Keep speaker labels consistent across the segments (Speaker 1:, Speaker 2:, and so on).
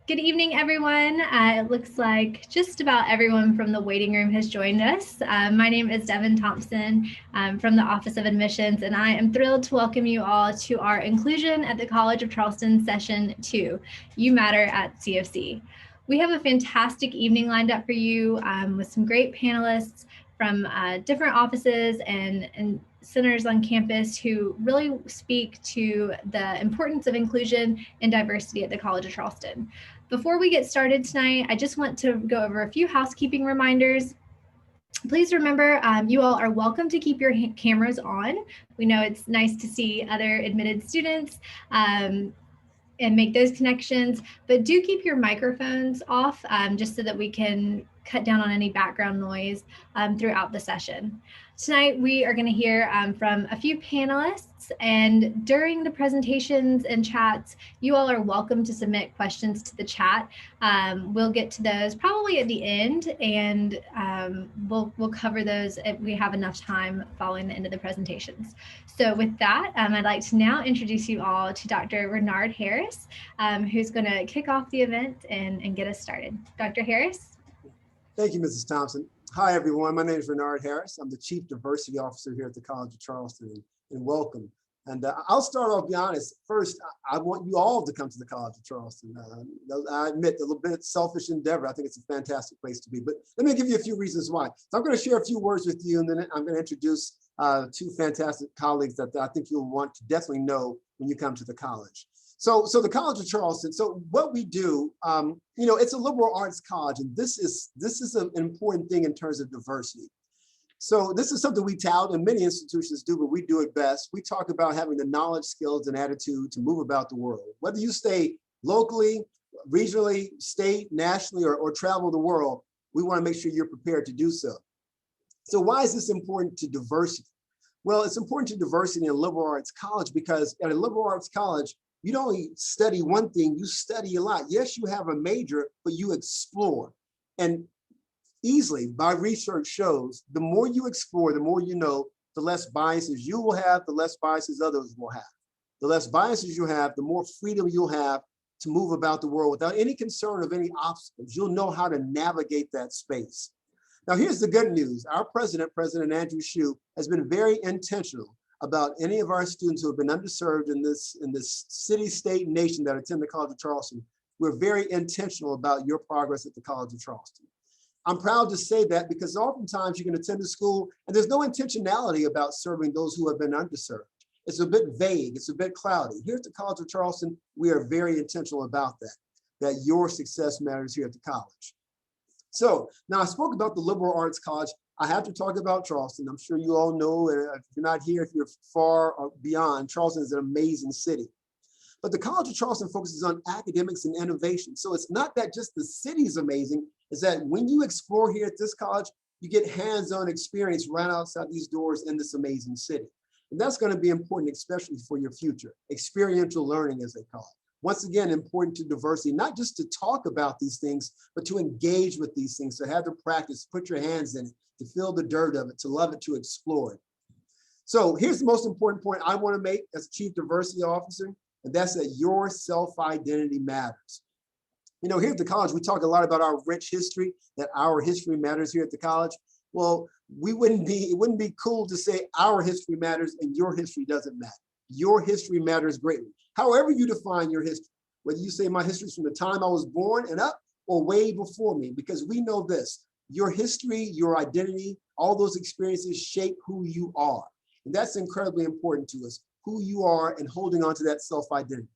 Speaker 1: Good evening, everyone. It looks like just about everyone from the waiting room has joined us. My name is Devin Thompson from the Office of Admissions, and I am thrilled to welcome you all to our Inclusion at the College of Charleston Session 2, You Matter at CofC. We have a fantastic evening lined up for you with some great panelists from different offices and centers on campus who really speak to the importance of inclusion and diversity at the College of Charleston. Before we get started tonight, I just want to go over a few housekeeping reminders. Please remember, you all are welcome to keep your cameras on. We know it's nice to see other admitted students and make those connections, but do keep your microphones off just so that we can cut down on any background noise throughout the session. Tonight, we are going to hear from a few panelists, and during the presentations and chats, you all are welcome to submit questions to the chat. We'll get to those probably at the end, and we'll cover those if we have enough time following the end of the presentations. So with that, I'd like to now introduce you all to Dr. Renard Harris, who's going to kick off the event and get us started. Dr. Harris.
Speaker 2: Thank you, Mrs. Thompson. Hi, everyone. My name is Renard Harris. I'm the Chief Diversity Officer here at the College of Charleston, and welcome. And I'll start off, be honest. First, I want you all to come to the College of Charleston. I admit, a little bit selfish endeavor. I think it's a fantastic place to be. But let me give you a few reasons why. So I'm going to share a few words with you, and then I'm going to introduce two fantastic colleagues that I think you'll want to definitely know when you come to the college. So the College of Charleston, so what we do, it's a liberal arts college, and this is an important thing in terms of diversity. So this is something we tout, and many institutions do, but we do it best. We talk about having the knowledge, skills, and attitude to move about the world. Whether you stay locally, regionally, state, nationally, or travel the world, we want to make sure you're prepared to do so. So why is this important to diversity? Well, it's important to diversity in a liberal arts college because at a liberal arts college, you don't only study one thing, you study a lot. Yes, you have a major, but you explore. And easily, my research shows, the more you explore, the more you know, the less biases you will have, the less biases others will have. The less biases you have, the more freedom you'll have to move about the world without any concern of any obstacles. You'll know how to navigate that space. Now, here's the good news. Our president, President Andrew Shue, has been very intentional about any of our students who have been underserved in this city, state, and nation that attend the College of Charleston. We're very intentional about your progress at the College of Charleston. I'm proud to say that because oftentimes you can attend a school and there's no intentionality about serving those who have been underserved. It's a bit vague, it's a bit cloudy. Here at the College of Charleston, we are very intentional about that your success matters here at the college. So now I spoke about the liberal arts college. I have to talk about Charleston. I'm sure you all know, if you're not here, if you're far or beyond, Charleston is an amazing city. But the College of Charleston focuses on academics and innovation. So it's not that just the city is amazing, it's that when you explore here at this college, you get hands-on experience right outside these doors in this amazing city. And that's going to be important, especially for your future. Experiential learning, as they call it. Once again, important to diversity, not just to talk about these things, but to engage with these things, to have the practice, put your hands in it, to feel the dirt of it, to love it, to explore it. So here's the most important point I want to make as Chief Diversity Officer, and that's that your self-identity matters. You know, here at the college, we talk a lot about our rich history, that our history matters here at the college. Well, it wouldn't be cool to say our history matters and your history doesn't matter. Your history matters greatly. However you define your history, whether you say my history is from the time I was born and up or way before me, because we know this, your history, your identity, all those experiences shape who you are. And that's incredibly important to us, who you are and holding on to that self-identity.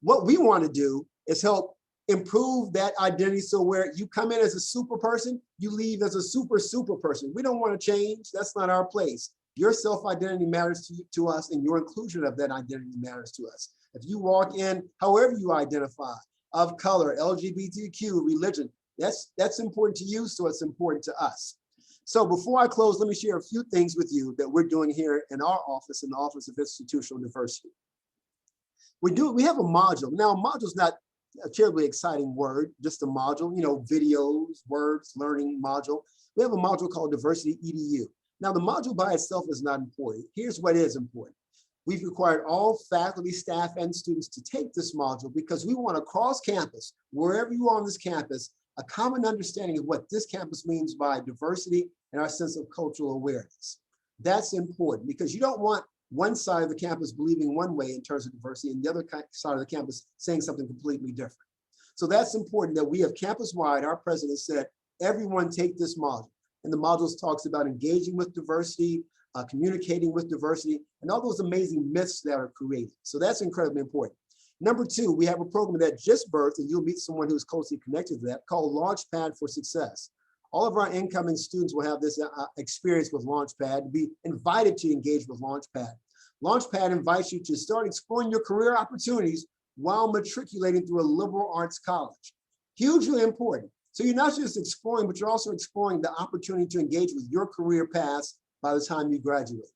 Speaker 2: What we want to do is help improve that identity so where you come in as a super person, you leave as a super person. We don't want to change. That's not our place. Your self-identity matters to us, and your inclusion of that identity matters to us. If you walk in, however you identify, of color, LGBTQ, religion, that's important to you, so it's important to us. So before I close, let me share a few things with you that we're doing here in our office, in the Office of Institutional Diversity. We have a module. Now, a module is not a terribly exciting word, just a module, videos, words, learning module. We have a module called Diversity EDU. Now, the module by itself is not important. Here's what is important. We've required all faculty, staff, and students to take this module because we want across campus, wherever you are on this campus, a common understanding of what this campus means by diversity and our sense of cultural awareness. That's important because you don't want one side of the campus believing one way in terms of diversity and the other side of the campus saying something completely different. So that's important that we have campus-wide, our president said, everyone take this module. And the modules talks about engaging with diversity, communicating with diversity, and all those amazing myths that are created. So that's incredibly important. Number two, we have a program that just birthed, and you'll meet someone who's closely connected to that, called Launchpad for Success. All of our incoming students will have this experience with Launchpad, be invited to engage with Launchpad. Launchpad invites you to start exploring your career opportunities while matriculating through a liberal arts college. Hugely important. So you're not just exploring, but you're also exploring the opportunity to engage with your career paths by the time you graduate.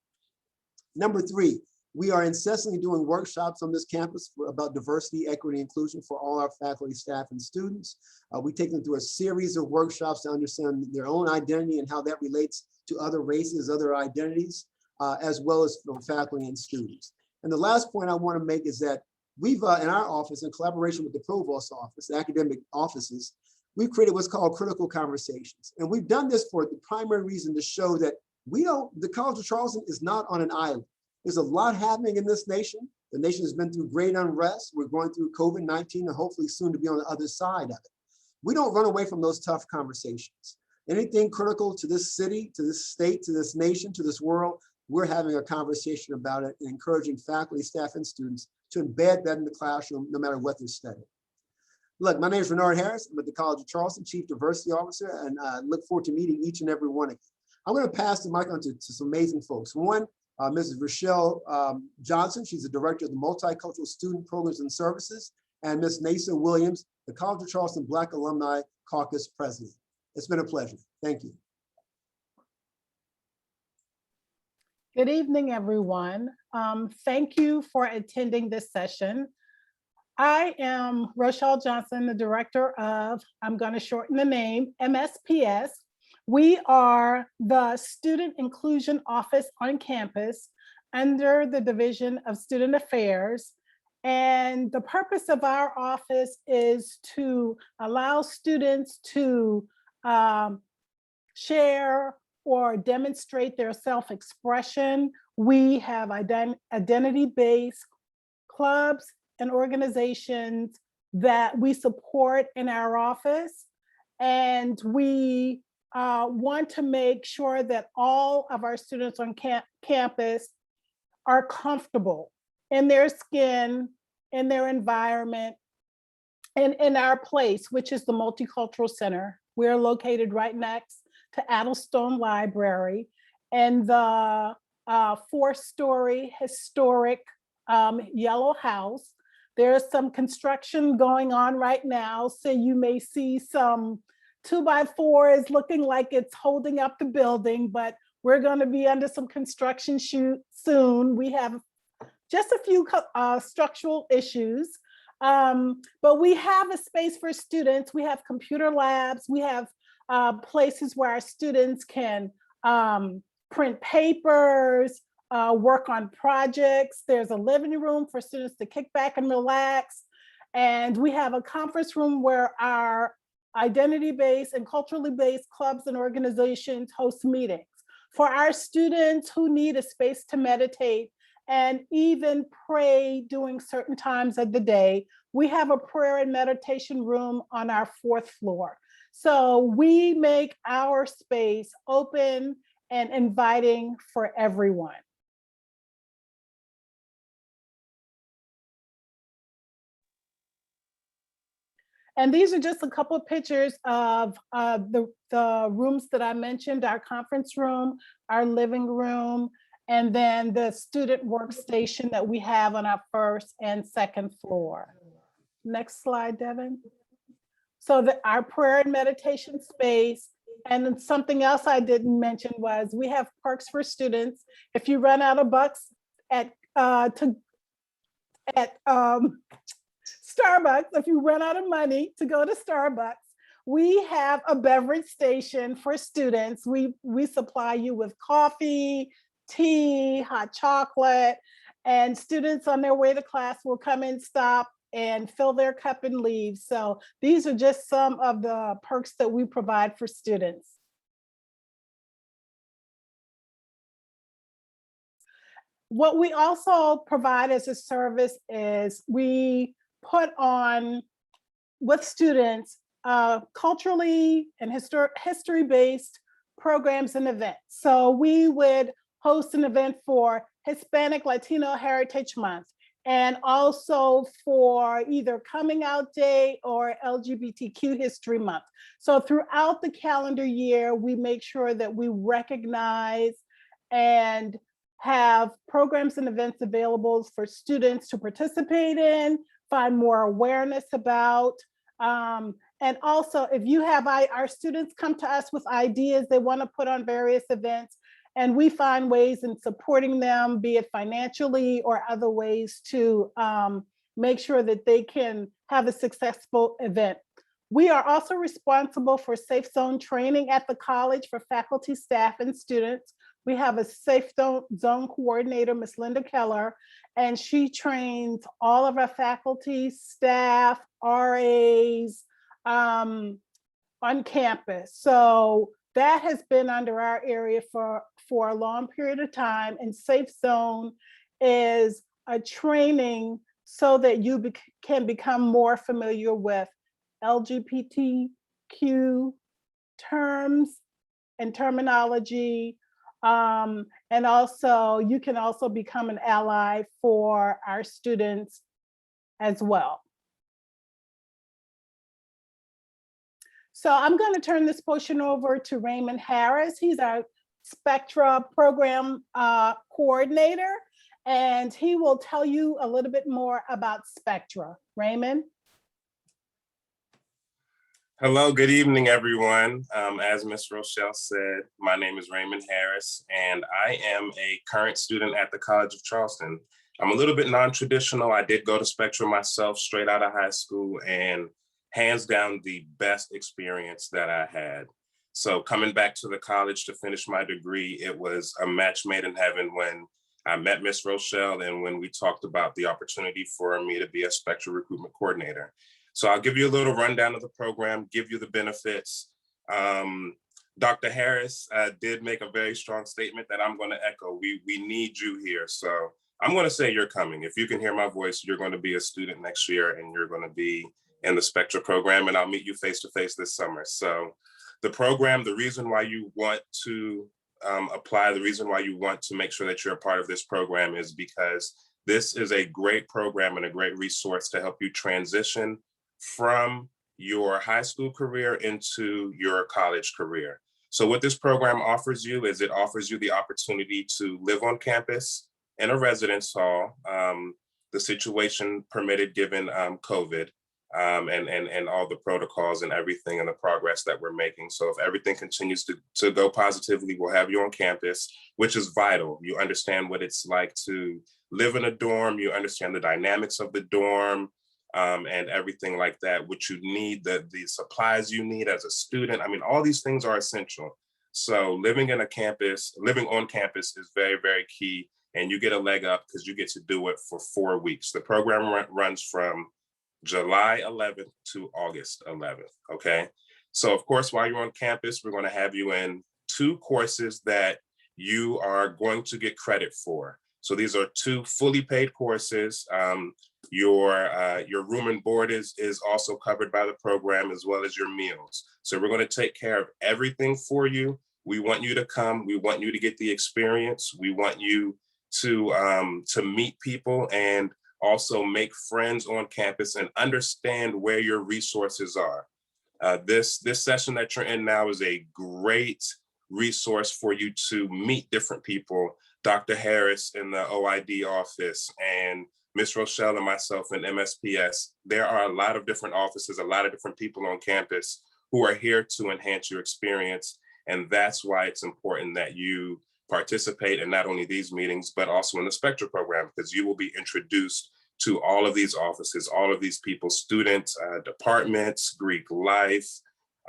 Speaker 2: Number three, we are incessantly doing workshops on this campus about diversity, equity, inclusion for all our faculty, staff, and students. We take them through a series of workshops to understand their own identity and how that relates to other races, other identities, as well as faculty and students. And the last point I want to make is that we've, in our office, in collaboration with the Provost office, the academic offices, we've created what's called critical conversations. And we've done this for the primary reason to show that the College of Charleston is not on an island. There's a lot happening in this nation. The nation has been through great unrest. We're going through COVID-19 and hopefully soon to be on the other side of it. We don't run away from those tough conversations. Anything critical to this city, to this state, to this nation, to this world, we're having a conversation about it and encouraging faculty, staff, and students to embed that in the classroom, no matter what they're studying. Look, my name is Renard Harris. I'm at the College of Charleston, Chief Diversity Officer, and I look forward to meeting each and every one of you. I'm going to pass the mic on to some amazing folks. One, Mrs. Rochelle Johnson, she's the Director of the Multicultural Student Programs and Services, and Ms. Neysa Williams, the College of Charleston Black Alumni Caucus President. It's been a pleasure. Thank you.
Speaker 3: Good evening, everyone. Thank you for attending this session. I am Rochelle Johnson, the Director of, I'm going to shorten the name, MSPS. We are the Student Inclusion Office on campus under the Division of Student Affairs. And the purpose of our office is to allow students to share or demonstrate their self-expression. We have identity-based clubs and organizations that we support in our office. And we want to make sure that all of our students on campus are comfortable in their skin, in their environment, and in our place, which is the Multicultural Center. We're located right next to Addlestone Library, and the 4-story historic yellow house. There's some construction going on right now, so you may see some 2x4s looking like it's holding up the building, but we're going to be under some construction soon. We have just a few structural issues, but we have a space for students. We have computer labs. We have places where our students can print papers, work on projects. There's a living room for students to kick back and relax. And we have a conference room where our identity-based and culturally based clubs and organizations host meetings. For our students who need a space to meditate and even pray during certain times of the day, we have a prayer and meditation room on our 4th floor. So we make our space open and inviting for everyone. And these are just a couple of pictures of the rooms that I mentioned, our conference room, our living room, and then the student workstation that we have on our 1st and 2nd floor. Next slide, Devin. So our prayer and meditation space, and then something else I didn't mention was we have perks for students. If you run out of bucks at Starbucks, if you run out of money to go to Starbucks, we have a beverage station for students. We supply you with coffee, tea, hot chocolate, And students on their way to class will come and stop and fill their cup and leave. So these are just some of the perks that we provide for students. What we also provide as a service is we put on with students culturally and history-based programs and events. So we would host an event for Hispanic Latino Heritage Month, and also for either Coming Out Day or LGBTQ History Month. So throughout the calendar year, we make sure that we recognize and have programs and events available for students to participate in, find more awareness about. And also, if you have our students come to us with ideas they want to put on various events, and we find ways in supporting them, be it financially or other ways to make sure that they can have a successful event. We are also responsible for safe zone training at the college for faculty, staff, and students. We have a safe zone coordinator, Ms. Linda Keller, and she trains all of our faculty, staff, RAs on campus. So that has been under our area for a long period of time. And Safe Zone is a training so that you can become more familiar with LGBTQ terms and terminology. And also, you can also become an ally for our students as well. So I'm going to turn this portion over to Renard Harris. He's our Spectra program coordinator, and he will tell you a little bit more about Spectra. Raymond?
Speaker 4: Hello, good evening, everyone. As Ms. Rochelle said, my name is Renard Harris, and I am a current student at the College of Charleston. I'm a little bit non-traditional. I did go to Spectra myself straight out of high school, and hands down the best experience that I had. So coming back to the college to finish my degree, it was a match made in heaven when I met Ms. Rochelle and when we talked about the opportunity for me to be a Spectra recruitment coordinator. So I'll give you a little rundown of the program, give you the benefits. Dr. Harris did make a very strong statement that I'm going to echo. We need you here. So I'm going to say you're coming. If you can hear my voice, you're going to be a student next year and you're going to be in the Spectra program, and I'll meet you face-to-face this summer. So the program, the reason why you want to apply, the reason why you want to make sure that you're a part of this program is because this is a great program and a great resource to help you transition from your high school career into your college career. So what this program offers you is it offers you the opportunity to live on campus in a residence hall, the situation permitted given COVID. And all the protocols and everything and the progress that we're making. So if everything continues to go positively, we'll have you on campus, which is vital. You understand what it's like to live in a dorm. You understand the dynamics of the dorm and everything like that, what you need, the supplies you need as a student. I mean, all these things are essential. So living on campus is very, very key. And you get a leg up because you get to do it for 4 weeks. The program runs from July 11th to August 11th, okay? So of course, while you're on campus, we're gonna have you in 2 courses that you are going to get credit for. So these are 2 fully paid courses. Your room and board is also covered by the program, as well as your meals. So we're gonna take care of everything for you. We want you to come, we want you to get the experience. We want you to meet people and also make friends on campus and understand where your resources are. This session that you're in now is a great resource for you to meet different people. Dr. Harris in the OID office and Ms. Rochelle and myself in MSPS. There are a lot of different offices, a lot of different people on campus who are here to enhance your experience. And that's why it's important that you participate in not only these meetings, but also in the Spectra program, because you will be introduced to all of these offices, all of these people, students, departments, Greek life.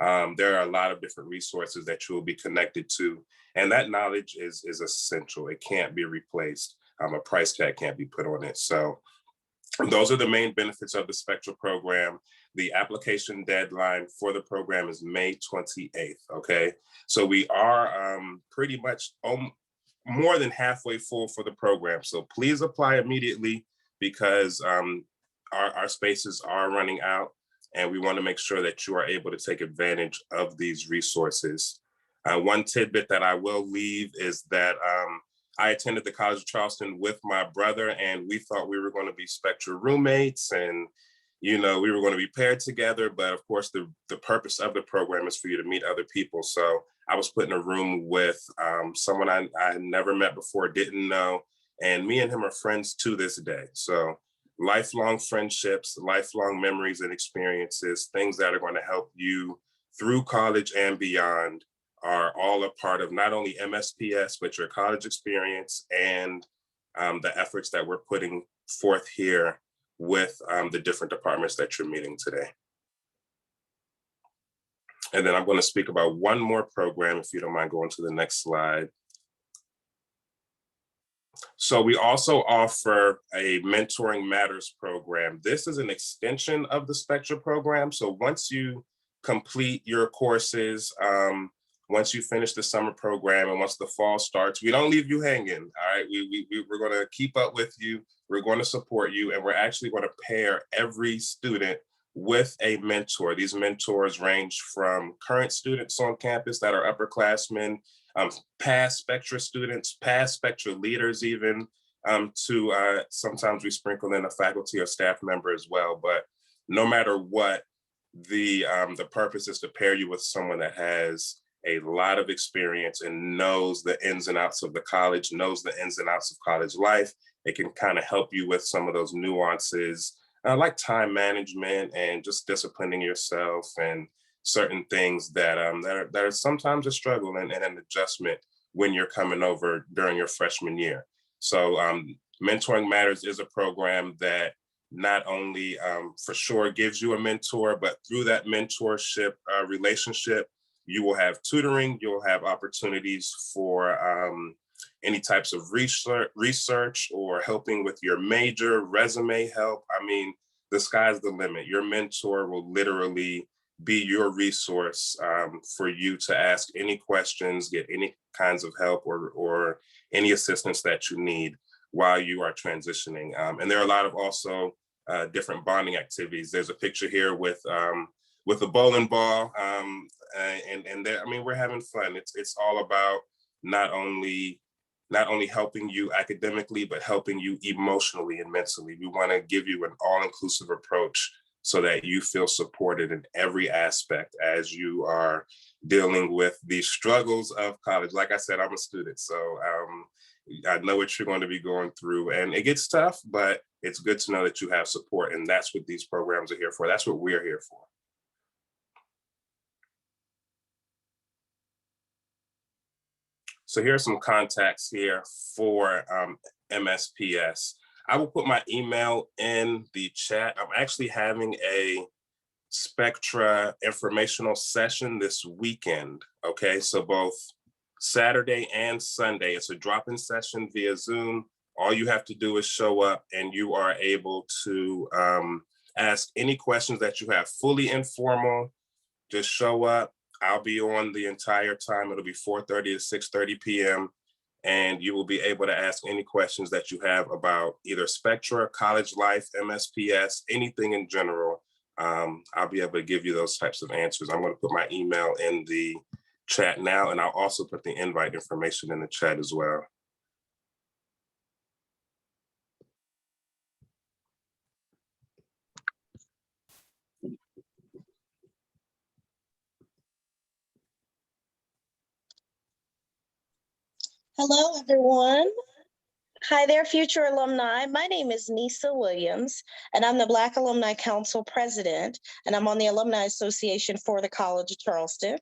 Speaker 4: There are a lot of different resources that you will be connected to. And that knowledge is essential. It can't be replaced. A price tag can't be put on it. So those are the main benefits of the Spectra program. The application deadline for the program is May 28th, okay? So we are pretty much more than halfway full for the program. So please apply immediately because our spaces are running out and we wanna make sure that you are able to take advantage of these resources. One tidbit that I will leave is that I attended the College of Charleston with my brother and we thought we were going to be Spectra roommates and, you know, we were going to be paired together. But of course, the purpose of the program is for you to meet other people. So I was put in a room with someone I had never met before, didn't know. And me and him are friends to this day. So lifelong friendships, lifelong memories and experiences, things that are going to help you through college and beyond are all a part of not only MSPS, but your college experience and the efforts that we're putting forth here with the different departments that you're meeting today. And then I'm going to speak about one more program, if you don't mind going to the next slide. So we also offer a Mentoring Matters program. This is an extension of the Spectra program. So once you complete your courses, once you finish the summer program and once the fall starts, we don't leave you hanging, all right? We're gonna keep up with you, we're gonna support you, and we're actually gonna pair every student with a mentor. These mentors range from current students on campus that are upperclassmen, past Spectra students, past Spectra leaders even, to sometimes we sprinkle in a faculty or staff member as well. But no matter what, the purpose is to pair you with someone that has a lot of experience and knows the ins and outs of the college, knows the ins and outs of college life. It can kind of help you with some of those nuances, like time management and just disciplining yourself and certain things that are sometimes a struggle and an adjustment when you're coming over during your freshman year. So Mentoring Matters is a program that not only for sure gives you a mentor, but through that mentorship relationship, you will have tutoring, you'll have opportunities for any types of research or helping with your major, resume help. I mean, the sky's the limit. Your mentor will literally be your resource for you to ask any questions, get any kinds of help or any assistance that you need while you are transitioning. And there are a lot of also different bonding activities. There's a picture here with a bowling ball, and there, I mean, we're having fun. It's all about not only helping you academically, but helping you emotionally and mentally. We want to give you an all-inclusive approach so that you feel supported in every aspect as you are dealing with the struggles of college. Like I said, I'm a student, so I know what you're going to be going through, and it gets tough, but it's good to know that you have support, and that's what these programs are here for. That's what we're here for. So here are some contacts here for MSPS. I will put my email in the chat. I'm actually having a Spectra informational session this weekend, okay? So both Saturday and Sunday, it's a drop-in session via Zoom. All you have to do is show up and you are able to ask any questions that you have, fully informal. Just show up. I'll be on the entire time. It'll be 4:30 to 6:30 p.m. And you will be able to ask any questions that you have about either Spectra, college life, MSPS, anything in general. I'll be able to give you those types of answers. I'm going to put my email in the chat now, and I'll also put the invite information in the chat as well.
Speaker 5: Hello, everyone. Hi there, future alumni. My name is Neysa Williams, and I'm the Black Alumni Council President, and I'm on the Alumni Association for the College of Charleston. I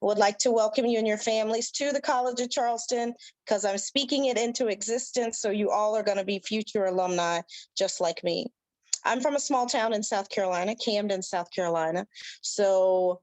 Speaker 5: would like to welcome you and your families to the College of Charleston because I'm speaking it into existence, so you all are going to be future alumni just like me. I'm from a small town in South Carolina, Camden, South Carolina. So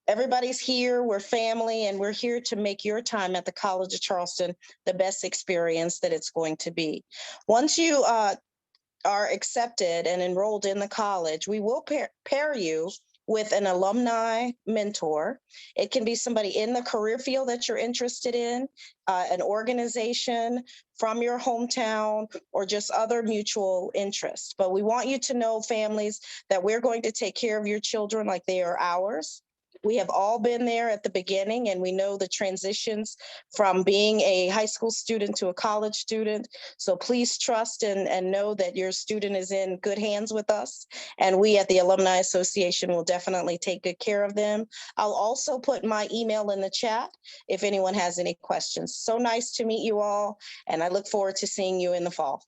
Speaker 5: Everybody's here, we're family, and we're here to make your time at the College of Charleston the best experience that it's going to be. Once you are accepted and enrolled in the college, we will pair you with an alumni mentor. It can be somebody in the career field that you're interested in, an organization from your hometown, or just other mutual interests. But we want you to know, families, that we're going to take care of your children like they are ours. We have all been there at the beginning, and we know the transitions from being a high school student to a college student. So please trust and know that your student is in good hands with us. And we at the Alumni Association will definitely take good care of them. I'll also put my email in the chat if anyone has any questions. So nice to meet you all, and I look forward to seeing you in the fall.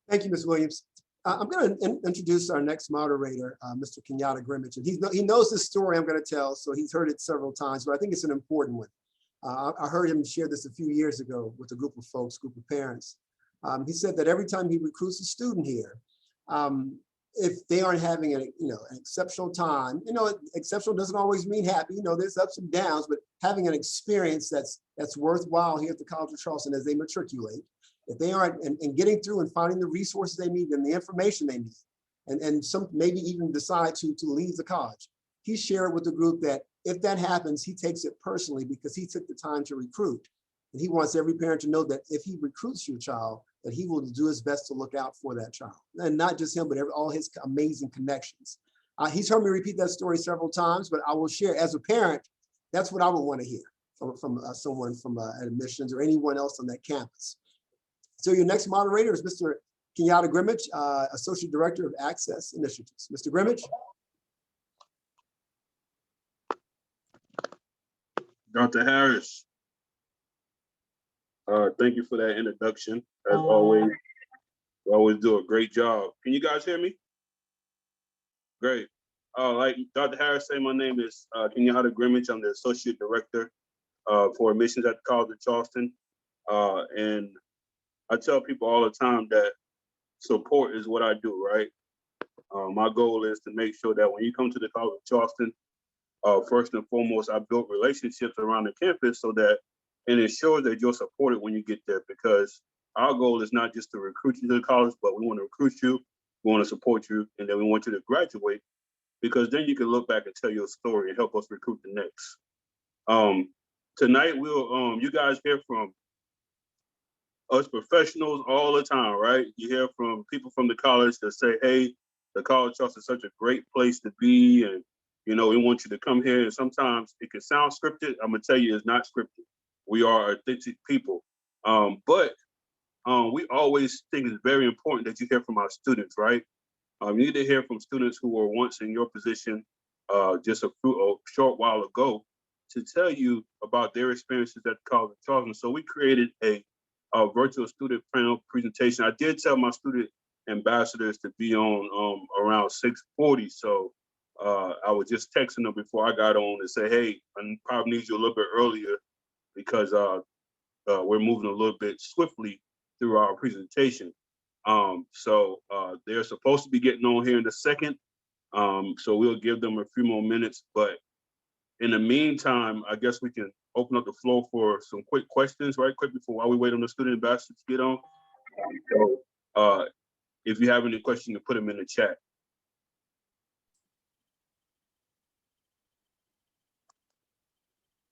Speaker 2: Thank you, Ms. Williams. I'm going to introduce our next moderator, Mr. Kenyatta Grimmage. And he knows this story I'm going to tell, so he's heard it several times, but I think it's an important one. I heard him share this a few years ago with a group of folks, group of parents. He said that every time he recruits a student here, if they aren't having an exceptional time, exceptional doesn't always mean happy. There's ups and downs, but having an experience that's worthwhile here at the College of Charleston as they matriculate, if they aren't and getting through and finding the resources they need and the information they need, and some maybe even decide to leave the college, he shared with the group that if that happens, he takes it personally because he took the time to recruit. And he wants every parent to know that if he recruits your child, that he will do his best to look out for that child. And not just him, but all his amazing connections. He's heard me repeat that story several times, but I will share as a parent, that's what I would want to hear from someone from admissions or anyone else on that campus. So your next moderator is Mr. Kenyatta Grimmage, Associate Director of Access Initiatives. Mr. Grimmage.
Speaker 6: Dr. Harris, thank you for that introduction. As always, you always do a great job. Can you guys hear me? Great. Like Dr. Harris said, my name is Kenyatta Grimmage. I'm the Associate Director for Admissions at the College of Charleston. And I tell people all the time that support is what I do, right? My goal is to make sure that when you come to the College of Charleston, first and foremost, I built relationships around the campus so that it ensures that you're supported when you get there, because our goal is not just to recruit you to the college, but we want to recruit you, we want to support you, and then we want you to graduate, because then you can look back and tell your story and help us recruit the next. Tonight, you guys hear from us professionals all the time, right? You hear from people from the college that say, hey, the College of Charleston is such a great place to be, and we want you to come here. And sometimes it can sound scripted. I'm gonna tell you, it's not scripted. We are authentic people. But we always think it's very important that you hear from our students, right? You need to hear from students who were once in your position just a short while ago to tell you about their experiences at the College of Charleston. So we created a virtual student panel presentation. I did tell my student ambassadors to be on around 6:40. So I was just texting them before I got on and say, hey, I probably need you a little bit earlier because we're moving a little bit swiftly through our presentation. So they're supposed to be getting on here in a second. So we'll give them a few more minutes. But in the meantime, I guess we can open up the floor for some quick questions, right quick, while we wait on the student ambassadors to get on. So if you have any questions, you can put them in the chat.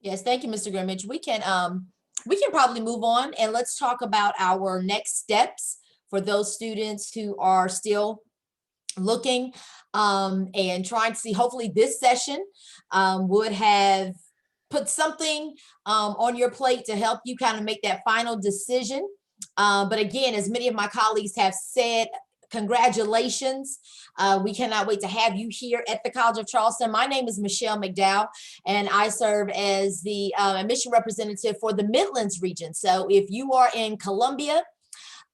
Speaker 7: Yes, thank you, Mr. Grimmage. We can probably move on and let's talk about our next steps for those students who are still looking and trying to see. Hopefully this session would have put something on your plate to help you kind of make that final decision. But again, as many of my colleagues have said, congratulations. We cannot wait to have you here at the College of Charleston. My name is Michelle McDowell, and I serve as the admission representative for the Midlands region. So if you are in Columbia,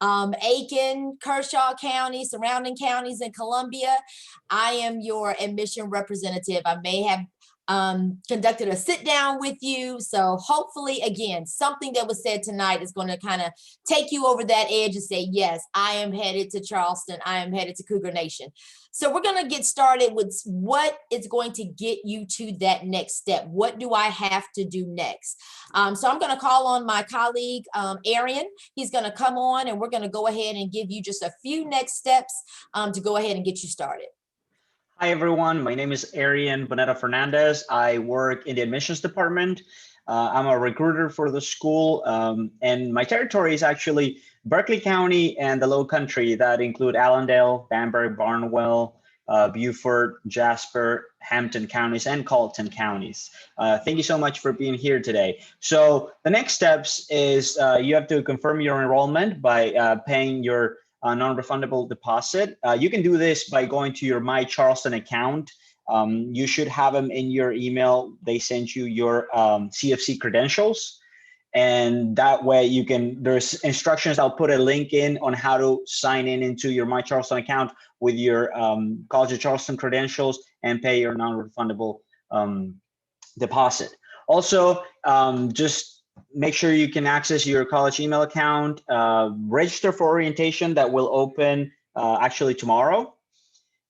Speaker 7: Aiken, Kershaw County, surrounding counties in Columbia, I am your admission representative. I may have conducted a sit down with you. So hopefully, again, something that was said tonight is going to kind of take you over that edge and say, yes, I am headed to Charleston. I am headed to Cougar Nation. So we're going to get started with what is going to get you to that next step. What do I have to do next? So I'm going to call on my colleague, Arian. He's going to come on and we're going to go ahead and give you just a few next steps to go ahead and get you started.
Speaker 8: Hi, everyone. My name is Arian Bonetta Fernandez. I work in the admissions department. I'm a recruiter for the school, and my territory is actually Berkeley County and the Low Country that include Allendale, Banbury, Barnwell, Beaufort, Jasper, Hampton counties, and Colleton counties. Thank you so much for being here today. So the next steps is you have to confirm your enrollment by paying your non-refundable deposit. You can do this by going to your My Charleston account. You should have them in your email. They sent you your CFC credentials. And that way you can, there's instructions. I'll put a link in on how to sign in into your My Charleston account with your College of Charleston credentials and pay your non-refundable deposit. Also, just make sure you can access your college email account, register for orientation that will open actually tomorrow.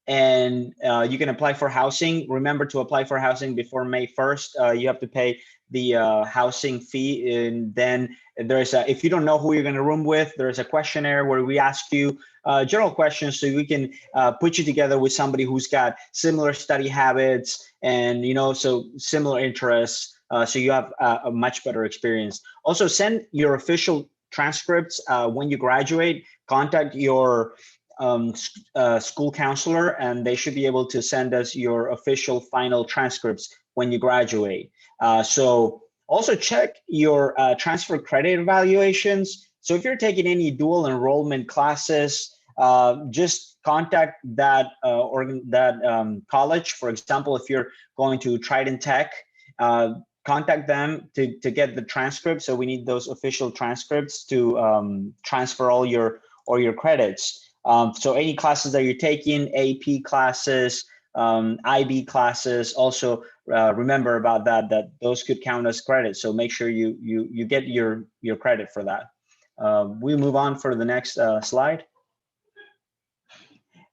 Speaker 8: And you can apply for housing. Remember to apply for housing before May 1st. You have to pay the housing fee. And then there's a, if you don't know who you're gonna room with, there's a questionnaire where we ask you general questions so we can put you together with somebody who's got similar study habits and, you know, so similar interests. So you have a much better experience. Also, send your official transcripts when you graduate. Contact your school counselor, and they should be able to send us your official final transcripts when you graduate. So also check your transfer credit evaluations. So if you're taking any dual enrollment classes, just contact that college. For example, if you're going to Trident Tech, contact them to get the transcripts. So we need those official transcripts to transfer all your credits. So any classes that you're taking, AP classes, IB classes, also remember about that those could count as credits. So make sure you get your credit for that. We move on for the next slide.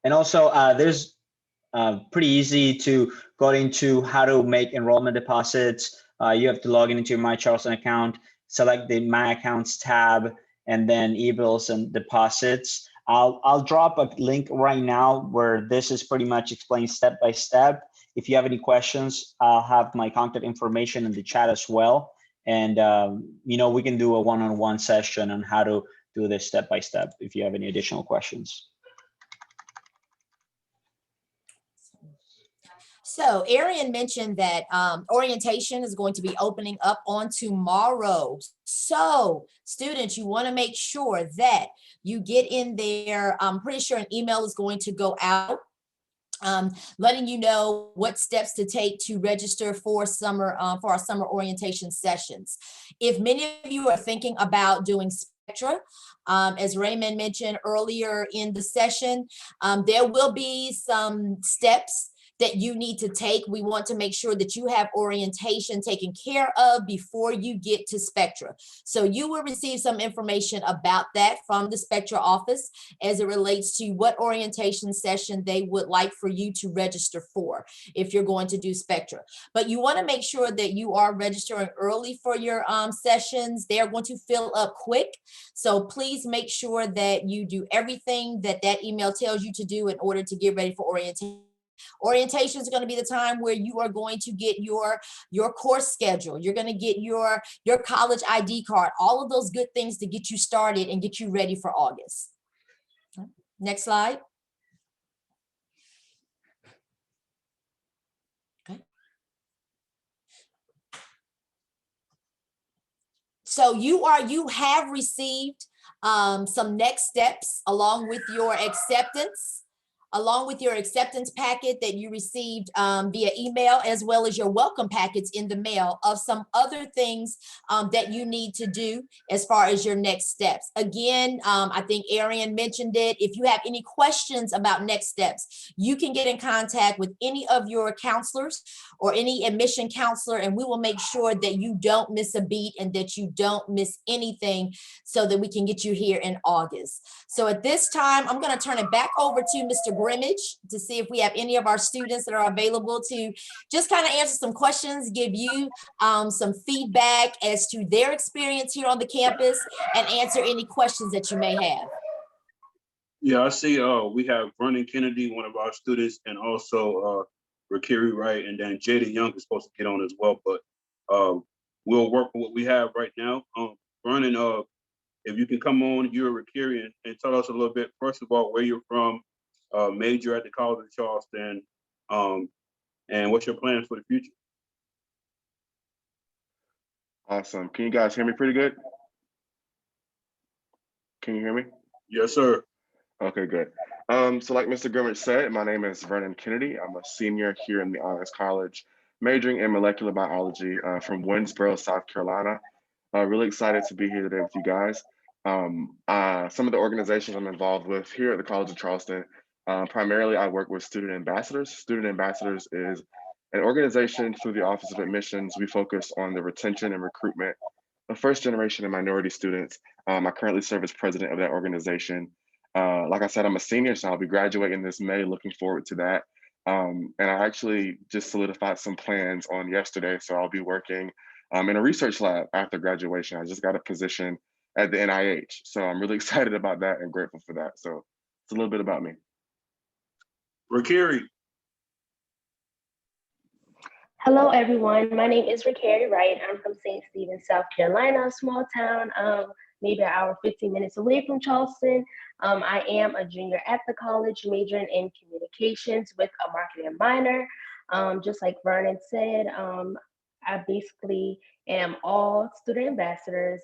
Speaker 8: And also there's pretty easy to go into how to make enrollment deposits. You have to log into your My Charleston account, select the My Accounts tab, and then e-bills and deposits. I'll drop a link right now where this is pretty much explained step by step. If you have any questions, I'll have my contact information in the chat as well. And you know, we can do a one-on-one session on how to do this step by step if you have any additional questions.
Speaker 7: So Arian mentioned that orientation is going to be opening up on tomorrow. So students, you want to make sure that you get in there. I'm pretty sure an email is going to go out letting you know what steps to take to register for our summer orientation sessions. If many of you are thinking about doing Spectra, as Raymond mentioned earlier in the session, there will be some steps that you need to take. We want to make sure that you have orientation taken care of before you get to Spectra. So you will receive some information about that from the Spectra office as it relates to what orientation session they would like for you to register for if you're going to do Spectra. But you want to make sure that you are registering early for your sessions. They are going to fill up quick. So please make sure that you do everything that that email tells you to do in order to get ready for orientation. Orientation is going to be the time where you are going to get your course schedule. You're going to get your college ID card, all of those good things to get you started and get you ready for August. Next slide. Okay. So you have received some next steps along with your acceptance. along with your acceptance packet that you received via email, as well as your welcome packets in the mail of some other things that you need to do as far as your next steps. Again, I think Arian mentioned it. If you have any questions about next steps, you can get in contact with any of your counselors or any admission counselor, and we will make sure that you don't miss a beat and that you don't miss anything so that we can get you here in August. So at this time, I'm going to turn it back over to Mr. Grimmage to see if we have any of our students that are available to just kind of answer some questions, give you some feedback as to their experience here on the campus, and answer any questions that you may have.
Speaker 6: Yeah, I see we have Vernon Kennedy, one of our students, and also Rakiri Wright, and then Jada Young is supposed to get on as well, but we'll work with what we have right now. Vernon, if you can come on, you're a Rakiri, and tell us a little bit, first of all, where you're from, major at the College of Charleston, and what's your plans for the future?
Speaker 9: Awesome. Can you guys hear me pretty good? Can you hear me?
Speaker 6: Yes, sir.
Speaker 9: Okay, good. So like Mr. Grimmage said, my name is Vernon Kennedy. I'm a senior here in the Honors College, majoring in molecular biology from Winsboro, South Carolina. Really excited to be here today with you guys. Some of the organizations I'm involved with here at the College of Charleston, primarily I work with student ambassadors. Student ambassadors is an organization through the Office of Admissions. We focus on the retention and recruitment of first generation and minority students. I currently serve as president of that organization. Like I said, I'm a senior, so I'll be graduating this May, looking forward to that. And I actually just solidified some plans on yesterday, so I'll be working in a research lab after graduation. I just got a position at the NIH, so I'm really excited about that and grateful for that. So it's a little bit about me.
Speaker 6: Rakiri.
Speaker 10: Hello, everyone. My name is Rakiri Wright. I'm from St. Stephen, South Carolina, a small town, maybe an hour, 15 minutes away from Charleston. I am a junior at the college, majoring in communications with a marketing minor. Just like Vernon said, I basically am all student ambassadors.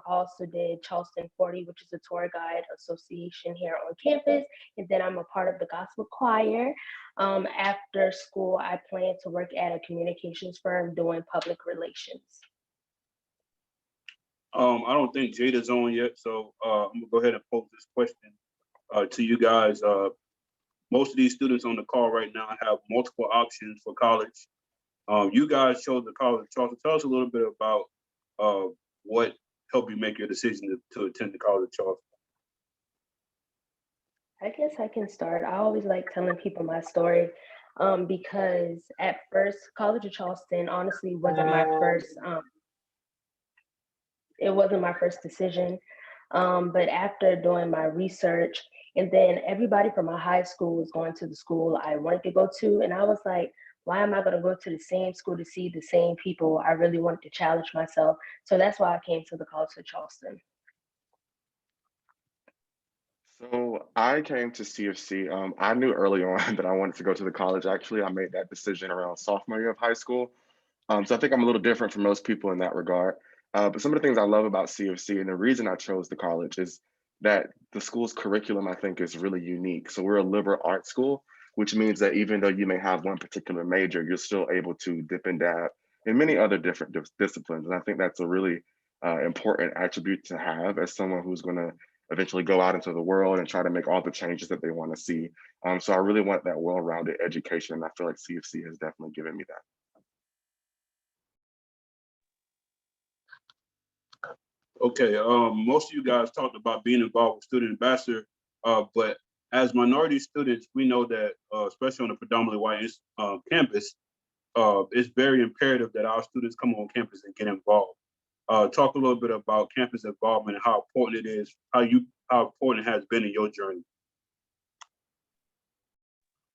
Speaker 10: Also did Charleston 40, which is a tour guide association here on campus. And then I'm a part of the gospel choir. After school, I plan to work at a communications firm doing public relations.
Speaker 6: I don't think Jada's on yet, so I'm gonna go ahead and pose this question to you guys. Most of these students on the call right now have multiple options for college. You guys chose the College of Charleston. Tell us a little bit about what helped you make your decision to attend the College of Charleston.
Speaker 10: I guess I can start. I always like telling people my story because at first, College of Charleston honestly wasn't my first. It wasn't my first decision, but after doing my research, and then everybody from my high school was going to the school I wanted to go to, and I was like, why am I going to go to the same school to see the same people? I really wanted to challenge myself, so that's why I came to the College of Charleston.
Speaker 9: So I came to CofC. I knew early on that I wanted to go to the college. Actually, I made that decision around sophomore year of high school. So I think I'm a little different from most people in that regard. But some of the things I love about CofC and the reason I chose the college is that the school's curriculum, I think, is really unique. So we're a liberal arts school, which means that even though you may have one particular major, you're still able to dip and dab in many other different disciplines. And I think that's a really important attribute to have as someone who's going to eventually go out into the world and try to make all the changes that they want to see. So I really want that well-rounded education. And I feel like CofC has definitely given me that.
Speaker 6: Okay, most of you guys talked about being involved with student ambassador, but as minority students, we know that, especially on a predominantly white campus, it's very imperative that our students come on campus and get involved. Talk a little bit about campus involvement and how important it is, how important it has been in your journey.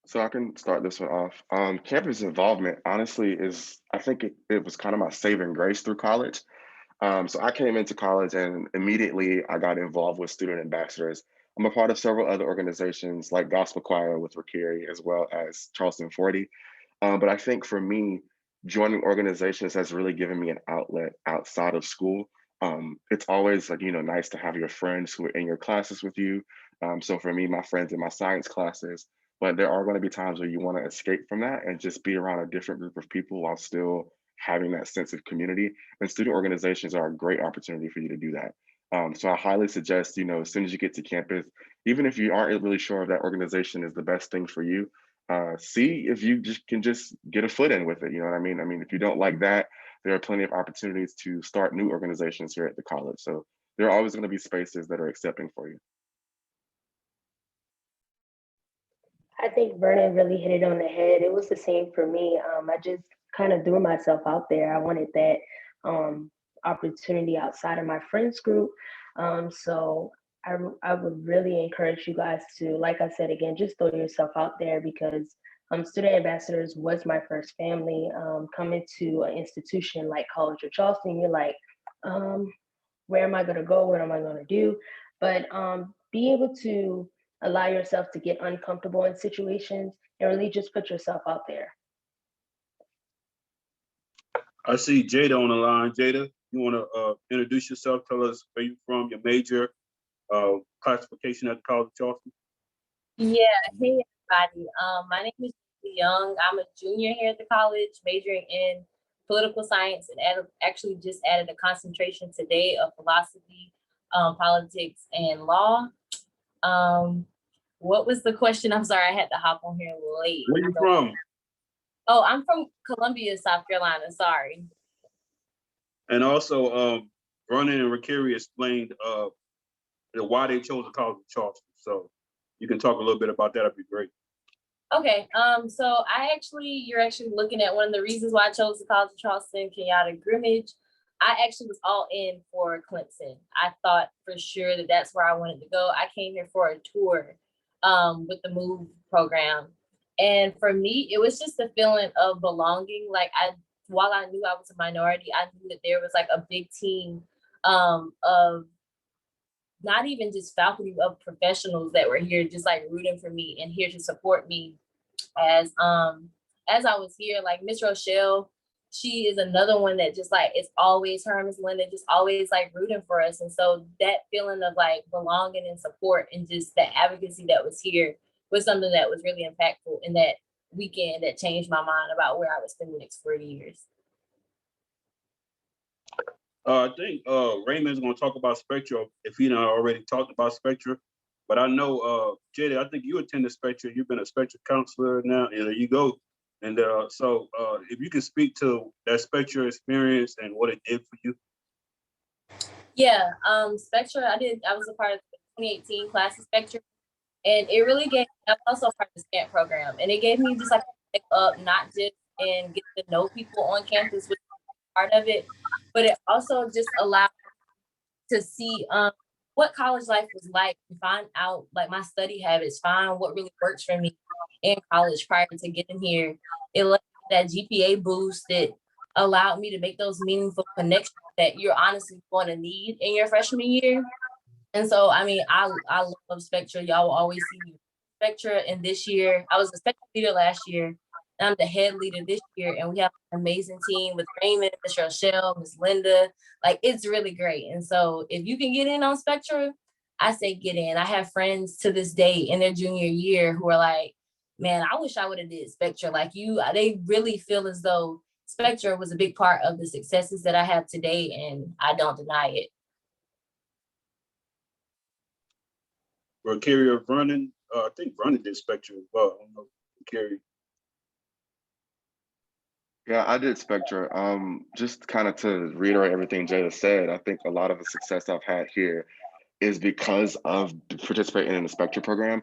Speaker 9: So I can start this one off. Campus involvement, honestly, I think it was kind of my saving grace through college. So I came into college and immediately I got involved with student ambassadors. I'm a part of several other organizations like Gospel Choir with Rakiri, as well as Charleston 40. But I think for me, joining organizations has really given me an outlet outside of school. It's always nice to have your friends who are in your classes with you. So for me, my friends in my science classes, but there are going to be times where you want to escape from that and just be around a different group of people while still having that sense of community. And student organizations are a great opportunity for you to do that. So I highly suggest, as soon as you get to campus, even if you aren't really sure if that organization is the best thing for you, see if you can get a foot in with it. You know what I mean? I mean, if you don't like that, there are plenty of opportunities to start new organizations here at the college. So there are always going to be spaces that are accepting for you.
Speaker 10: I think Vernon really hit it on the head. It was the same for me. I just kind of threw myself out there. I wanted that opportunity outside of my friends group. So I would really encourage you guys to, like I said, again, just throw yourself out there, because Student Ambassadors was my first family. Coming to an institution like College of Charleston, you're like, where am I going to go? What am I going to do? But be able to allow yourself to get uncomfortable in situations and really just put yourself out there.
Speaker 6: I see Jada on the line. Jada, you want to introduce yourself? Tell us where you're from, your major, classification at the College of Charleston.
Speaker 11: Yeah, hey everybody. My name is Young. I'm a junior here at the college, majoring in political science, and actually just added a concentration today of philosophy, politics, and law. What was the question? I'm sorry, I had to hop on here late.
Speaker 6: Where you from?
Speaker 11: Oh, I'm from Columbia, South Carolina. Sorry.
Speaker 6: And also, Vernon and Rakiri explained why they chose the College of Charleston. So you can talk a little bit about that. That'd be great.
Speaker 11: Okay. So you're actually looking at one of the reasons why I chose the College of Charleston, Kenyatta Grimmage. I actually was all in for Clemson. I thought for sure that that's where I wanted to go. I came here for a tour with the MOVE program. And for me, it was just a feeling of belonging. Like while I knew I was a minority, I knew that there was like a big team of not even just faculty, of professionals that were here just like rooting for me and here to support me as I was here. Like Miss Rochelle, she is another one that just like, it's always her and Miss Linda just always like rooting for us. And so that feeling of like belonging and support and just the advocacy that was here was something that was really impactful in that weekend that changed my mind about where I would spend the next 40 years.
Speaker 6: I think Raymond's going to talk about Spectra if he not already talked about Spectra. But I know, Jada, I think you attended Spectra. You've been a Spectra counselor now. And there you go. And so if you can speak to that Spectra experience and what it did for you.
Speaker 11: Yeah, Spectra, I was a part of the 2018 class of Spectra. And it really gave, I'm also part of the SCAMP program. And it gave me just like a pick up, not just in get to know people on campus, which is part of it, but it also just allowed to see what college life was like, and find out like my study habits, find what really works for me in college prior to getting here. It let that GPA boost. It allowed me to make those meaningful connections that you're honestly going to need in your freshman year. And so, I mean, I love Spectra. Y'all will always see me Spectra. And this year, I was a Spectra leader last year. And I'm the head leader this year. And we have an amazing team with Raymond, Miss Rochelle, Miss Linda. Like, it's really great. And so if you can get in on Spectra, I say get in. I have friends to this day in their junior year who are like, man, I wish I would have did Spectra like you. They really feel as though Spectra was a big part of the successes that I have today. And I don't deny it.
Speaker 6: Rakiri or Vernon, I think Vernon did Spectra as well. I don't know, Rakiri.
Speaker 9: Yeah, I did Spectra. Just kind of to reiterate everything Jada said, I think a lot of the success I've had here is because of participating in the Spectra program.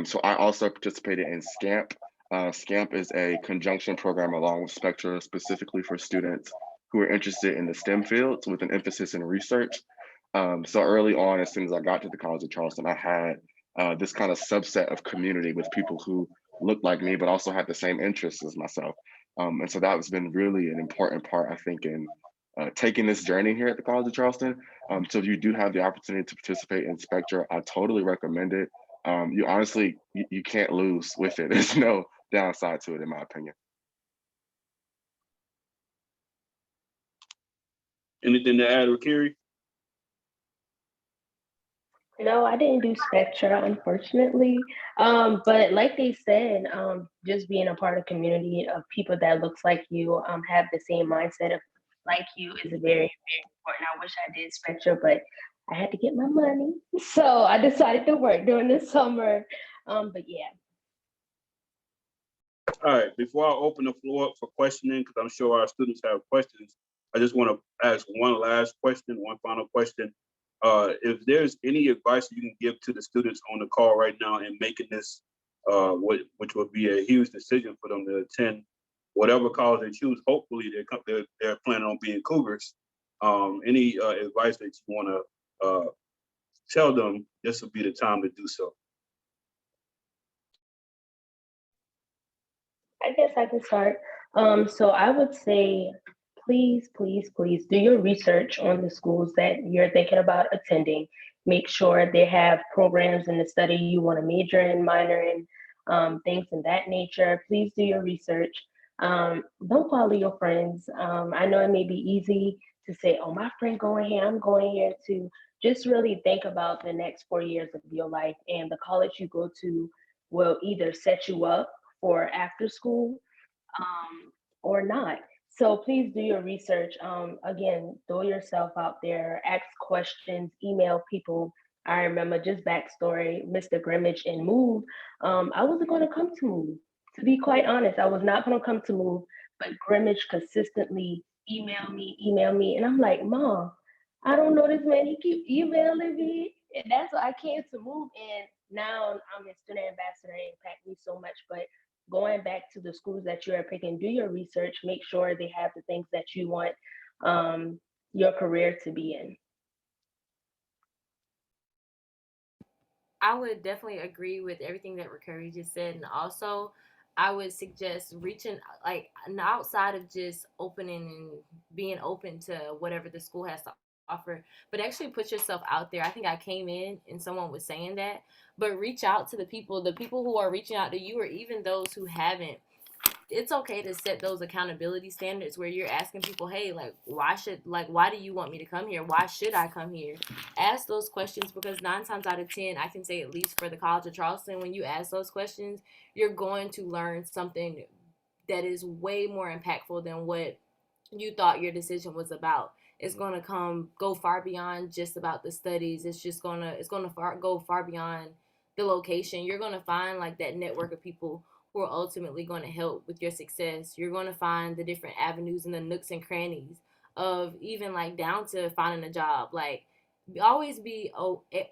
Speaker 9: So I also participated in SCAMP. SCAMP is a conjunction program along with Spectra, specifically for students who are interested in the STEM fields with an emphasis in research. So early on, as soon as I got to the College of Charleston, I had this kind of subset of community with people who looked like me, but also had the same interests as myself. And so that has been really an important part, I think, in taking this journey here at the College of Charleston. So if you do have the opportunity to participate in Spectra, I totally recommend it. You honestly, you can't lose with it. There's no downside to it, in my opinion.
Speaker 6: Anything to add, Rakiri?
Speaker 10: No, I didn't do Spectra, unfortunately. But like they said, just being a part of community of people that looks like you, have the same mindset of like you is very, very important. I wish I did Spectra, but I had to get my money. So I decided to work during the summer. But yeah.
Speaker 6: All right, before I open the floor up for questioning, because I'm sure our students have questions, I just want to ask one last question, one final question. If there's any advice you can give to the students on the call right now in making this, which would be a huge decision for them to attend whatever college they choose. Hopefully, they're planning on being Cougars. Any advice that you want to tell them, this would be the time to do so.
Speaker 10: I guess I can start. So I would say, please, please, please do your research on the schools that you're thinking about attending. Make sure they have programs in the study you want to major in, minor in, things in that nature. Please do your research. Don't follow your friends. I know it may be easy to say, oh, my friend going here, I'm going here too. Just really think about the next 4 years of your life, and the college you go to will either set you up for after school, or not. So please do your research. Again, throw yourself out there, ask questions, email people. I remember, just backstory, Mr. Grimmage and Move. I wasn't going to come to Move. To be quite honest, I was not going to come to Move, but Grimmage consistently email me. And I'm like, Mom, I don't know this man. He keep emailing me. And that's why I came to Move. And now I'm a student ambassador. It impacted me so much. But going back to the schools that you are picking, do your research, make sure they have the things that you want your career to be in.
Speaker 11: I would definitely agree with everything that Recurry just said. And also, I would suggest reaching, like, outside of just opening and being open to whatever the school has to offer, but actually put yourself out there. I think I came in and someone was saying that, but reach out to the people who are reaching out to you, or even those who haven't. It's okay to set those accountability standards where you're asking people, hey, why do you want me to come here? Why should I come here? Ask those questions, because 9 times out of 10, I can say, at least for the College of Charleston, when you ask those questions, you're going to learn something that is way more impactful than what you thought your decision was about. It's going to go far beyond just about the studies. It's going to go far beyond the location. You're going to find like that network of people who are ultimately going to help with your success. You're going to find the different avenues and the nooks and crannies of even like down to finding a job. Like, always be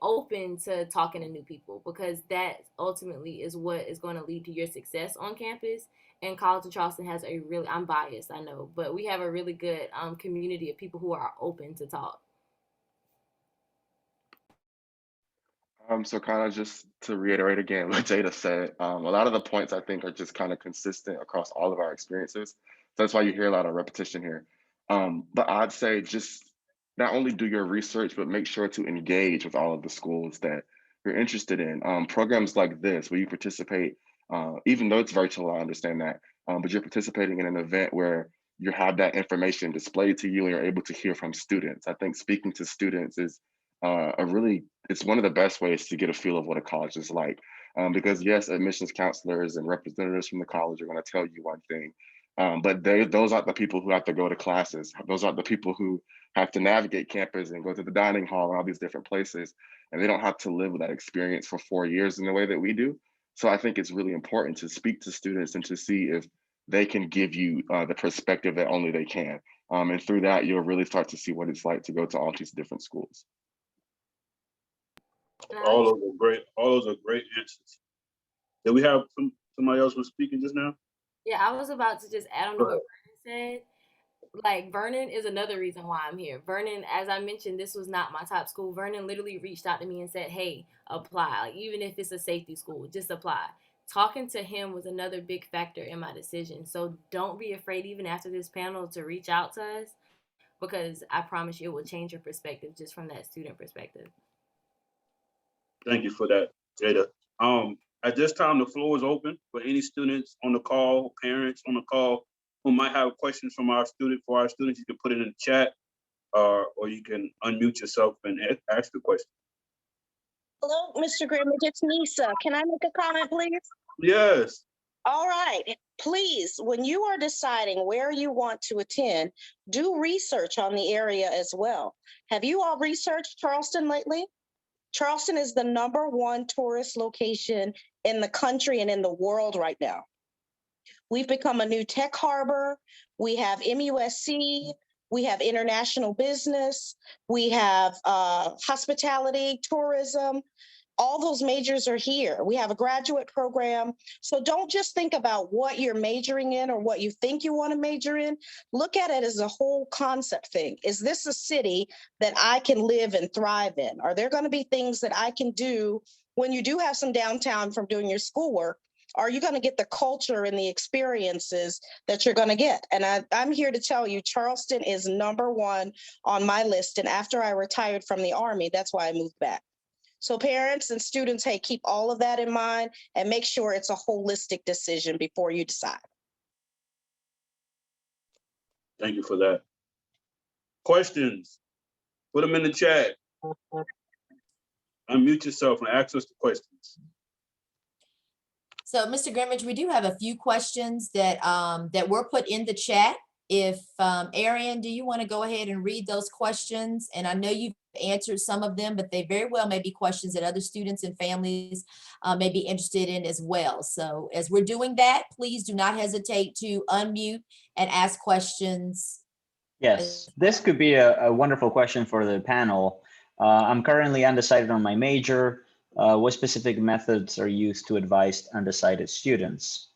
Speaker 11: open to talking to new people, because that ultimately is what is going to lead to your success on campus. And College of Charleston has I'm biased, I know, but we have a really good community of people who are open to talk.
Speaker 9: So kind of just to reiterate again what Jada said, a lot of the points I think are just kind of consistent across all of our experiences. So that's why you hear a lot of repetition here. But I'd say just not only do your research, but make sure to engage with all of the schools that you're interested in. Programs like this, where you participate, even though it's virtual, I understand that, but you're participating in an event where you have that information displayed to you and you're able to hear from students. I think speaking to students is it's one of the best ways to get a feel of what a college is like. Because yes, admissions counselors and representatives from the college are going to tell you one thing, but those aren't the people who have to go to classes. Those aren't the people who have to navigate campus and go to the dining hall and all these different places. And they don't have to live with that experience for 4 years in the way that we do. So I think it's really important to speak to students and to see if they can give you the perspective that only they can. And through that, you'll really start to see what it's like to go to all these different schools.
Speaker 6: All those are great answers. Did we have somebody else was speaking just now?
Speaker 11: Yeah, I was about to just add on to what Vernon said. Like, Vernon is another reason why I'm here. Vernon, as I mentioned, this was not my top school. Vernon literally reached out to me and said, hey, apply. Like, even if it's a safety school, just apply. Talking to him was another big factor in my decision. So don't be afraid, even after this panel, to reach out to us, because I promise you it will change your perspective just from that student perspective.
Speaker 6: Thank you for that, Jada. At this time, the floor is open for any students on the call, parents on the call who might have questions for our students. You can put it in the chat, or you can unmute yourself and ask the question.
Speaker 5: Hello, Mr. Grimmage, it's Neysa. Can I make a comment, please?
Speaker 6: Yes.
Speaker 5: All right, please, when you are deciding where you want to attend, do research on the area as well. Have you all researched Charleston lately? Charleston is the #1 tourist location in the country and in the world right now. We've become a new tech harbor. We have MUSC. We have international business. We have hospitality, tourism. All those majors are here. We have a graduate program. So don't just think about what you're majoring in or what you think you want to major in. Look at it as a whole concept thing. Is this a city that I can live and thrive in? Are there going to be things that I can do when you do have some downtime from doing your schoolwork? Are you going to get the culture and the experiences that you're going to get? And I'm here to tell you, Charleston is #1 on my list. And after I retired from the Army, that's why I moved back. So parents and students, hey, keep all of that in mind and make sure it's a holistic decision before you decide.
Speaker 6: Thank you for that. Questions? Put them in the chat. Unmute yourself and ask us the questions.
Speaker 7: So, Mr. Grimmage, we do have a few questions that that were put in the chat. If Arian, do you want to go ahead and read those questions? And I know you've answered some of them, but they very well may be questions that other students and families may be interested in as well. So as we're doing that, please do not hesitate to unmute and ask questions.
Speaker 8: Yes, this could be a wonderful question for the panel. I'm currently undecided on my major. What specific methods are used to advise undecided students?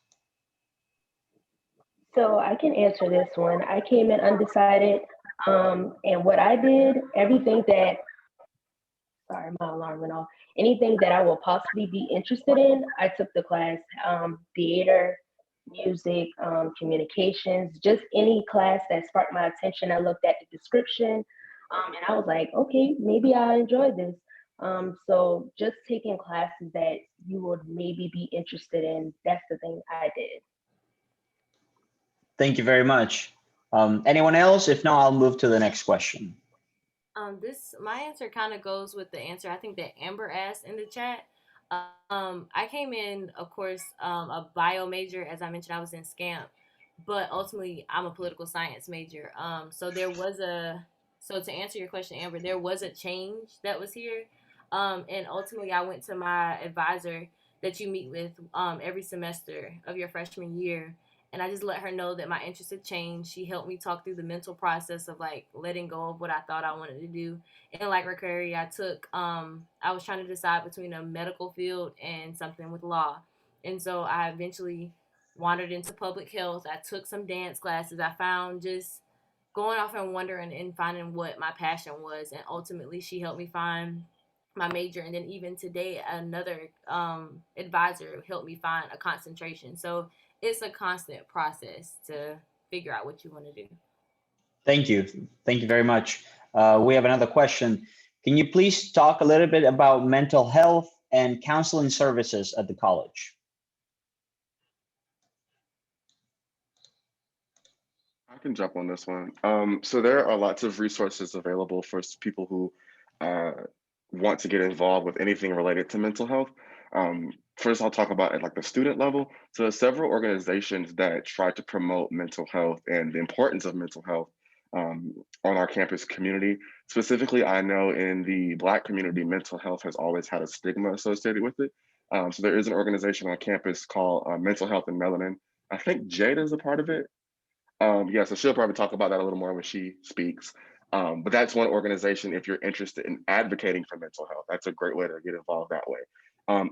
Speaker 10: So I can answer this one. I came in undecided, and what I did, everything that, sorry, my alarm went off. Anything that I will possibly be interested in, I took the class, theater, music, communications, just any class that sparked my attention. I looked at the description, and I was like, okay, maybe I enjoy this. So just taking classes that you would maybe be interested in, that's the thing I did.
Speaker 8: Thank you very much. Anyone else? If not, I'll move to the next question.
Speaker 11: My answer kind of goes with the answer I think that Amber asked in the chat. I came in, of course, a bio major. As I mentioned, I was in SCAMP, but ultimately I'm a political science major. So to answer your question, Amber, there was a change that was here. And ultimately I went to my advisor that you meet with every semester of your freshman year. And I just let her know that my interests had changed. She helped me talk through the mental process of like letting go of what I thought I wanted to do. And like Rakari, I was trying to decide between a medical field and something with law. And so I eventually wandered into public health. I took some dance classes. I found just going off and wondering and finding what my passion was. And ultimately she helped me find my major. And then even today, another advisor helped me find a concentration. So it's a constant process to figure out what you want to do.
Speaker 8: Thank you. Thank you very much. We have another question. Can you please talk a little bit about mental health and counseling services at the college?
Speaker 9: I can jump on this one. So there are lots of resources available for people who want to get involved with anything related to mental health. First, I'll talk about at like the student level. So there's several organizations that try to promote mental health and the importance of mental health on our campus community. Specifically, I know in the Black community, mental health has always had a stigma associated with it. So there is an organization on campus called Mental Health and Melanin. I think Jada is a part of it. Yeah, so she'll probably talk about that a little more when she speaks. But that's one organization if you're interested in advocating for mental health. That's a great way to get involved that way.